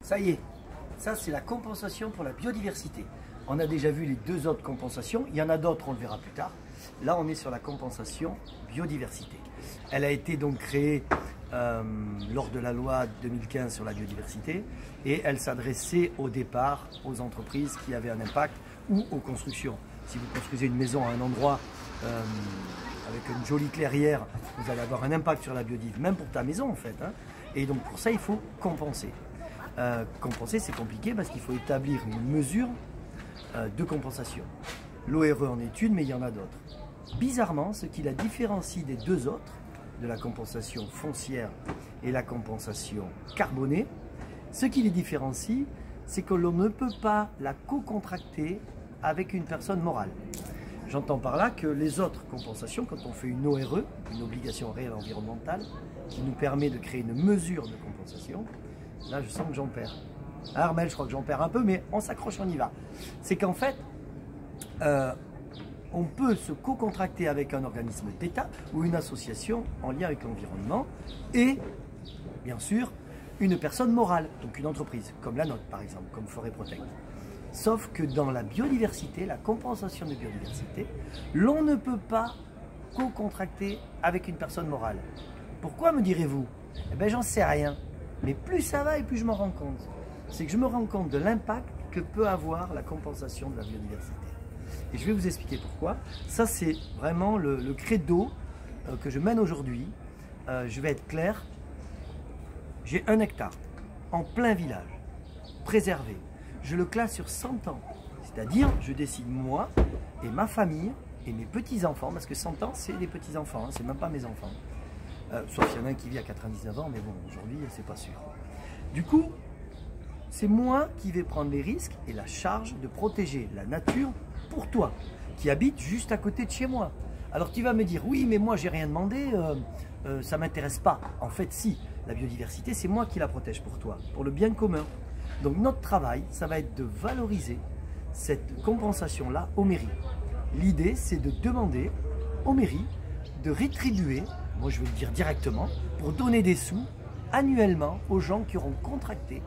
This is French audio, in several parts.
Ça y est, ça c'est la compensation pour la biodiversité. On a déjà vu les deux autres compensations, il y en a d'autres, on le verra plus tard. Là on est sur la compensation biodiversité. Elle a été donc créée lors de la loi 2015 sur la biodiversité et elle s'adressait au départ aux entreprises qui avaient un impact ou aux constructions. Si vous construisez une maison à un endroit avec une jolie clairière, vous allez avoir un impact sur la biodiversité, même pour ta maison en fait. Hein. Et donc pour ça il faut compenser. Compenser c'est compliqué parce qu'il faut établir une mesure de compensation. L'ORE en est une, mais il y en a d'autres. Bizarrement, ce qui la différencie des deux autres, de la compensation foncière et la compensation carbonée, ce qui les différencie, c'est que l'on ne peut pas la co-contracter avec une personne morale. J'entends par là que les autres compensations, quand on fait une ORE, une obligation réelle environnementale, qui nous permet de créer une mesure de compensation, là je sens que j'en perds. Armel, je crois que j'en perds un peu, mais on s'accroche, on y va. C'est qu'en fait, on peut se co-contracter avec un organisme d'État ou une association en lien avec l'environnement et, bien sûr, une personne morale, donc une entreprise, comme la nôtre par exemple, comme Forêt Protect. Sauf que dans la biodiversité, la compensation de biodiversité, l'on ne peut pas co-contracter avec une personne morale. Pourquoi, me direz-vous? Eh bien, j'en sais rien. Mais plus ça va et plus je m'en rends compte. C'est que je me rends compte de l'impact que peut avoir la compensation de la biodiversité. Et je vais vous expliquer pourquoi. Ça, c'est vraiment le credo que je mène aujourd'hui. Je vais être clair. J'ai 1 hectare en plein village, préservé. Je le classe sur 100 ans. C'est-à-dire, je décide moi et ma famille et mes petits-enfants, parce que 100 ans, c'est des petits-enfants, hein, c'est même pas mes enfants. Sauf s'il y en a un qui vit à 99 ans, mais bon, aujourd'hui, c'est pas sûr. Du coup, c'est moi qui vais prendre les risques et la charge de protéger la nature pour toi, qui habite juste à côté de chez moi. Alors tu vas me dire, oui, mais moi j'ai rien demandé, ça m'intéresse pas. En fait, si, la biodiversité, c'est moi qui la protège pour toi, pour le bien commun. Donc notre travail, ça va être de valoriser cette compensation-là aux mairies. L'idée, c'est de demander aux mairies de rétribuer, moi je vais le dire directement, pour donner des sous annuellement aux gens qui auront contracté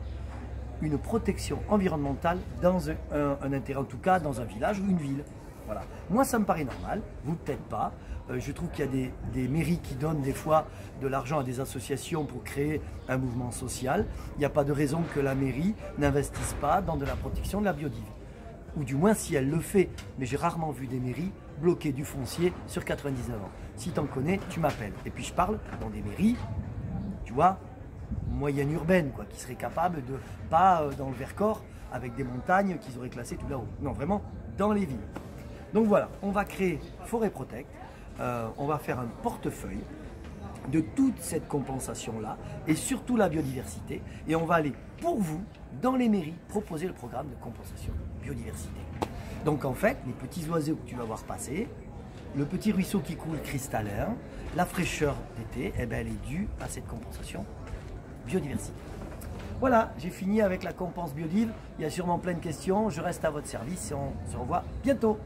une protection environnementale dans un intérêt, en tout cas dans un village ou une ville. Voilà. Moi, ça me paraît normal, vous peut-être pas. Je trouve qu'il y a des mairies qui donnent des fois de l'argent à des associations pour créer un mouvement social. Il n'y a pas de raison que la mairie n'investisse pas dans de la protection de la biodiversité. Ou du moins si elle le fait. Mais j'ai rarement vu des mairies bloquer du foncier sur 99 ans. Si tu en connais, tu m'appelles. Et puis je parle dans des mairies, tu vois, moyenne urbaine, quoi, qui seraient capables de, pas dans le Vercors, avec des montagnes qu'ils auraient classées tout là-haut. Non, vraiment dans les villes. Donc voilà, on va créer Forêt Protect, on va faire un portefeuille de toute cette compensation-là, et surtout la biodiversité, et on va aller pour vous, dans les mairies, proposer le programme de compensation biodiversité. Donc en fait, les petits oiseaux que tu vas voir passer, le petit ruisseau qui coule cristallin, la fraîcheur d'été, eh ben, elle est due à cette compensation biodiversité. Voilà, j'ai fini avec la compense biodiv. Il y a sûrement plein de questions. Je reste à votre service et on se revoit bientôt.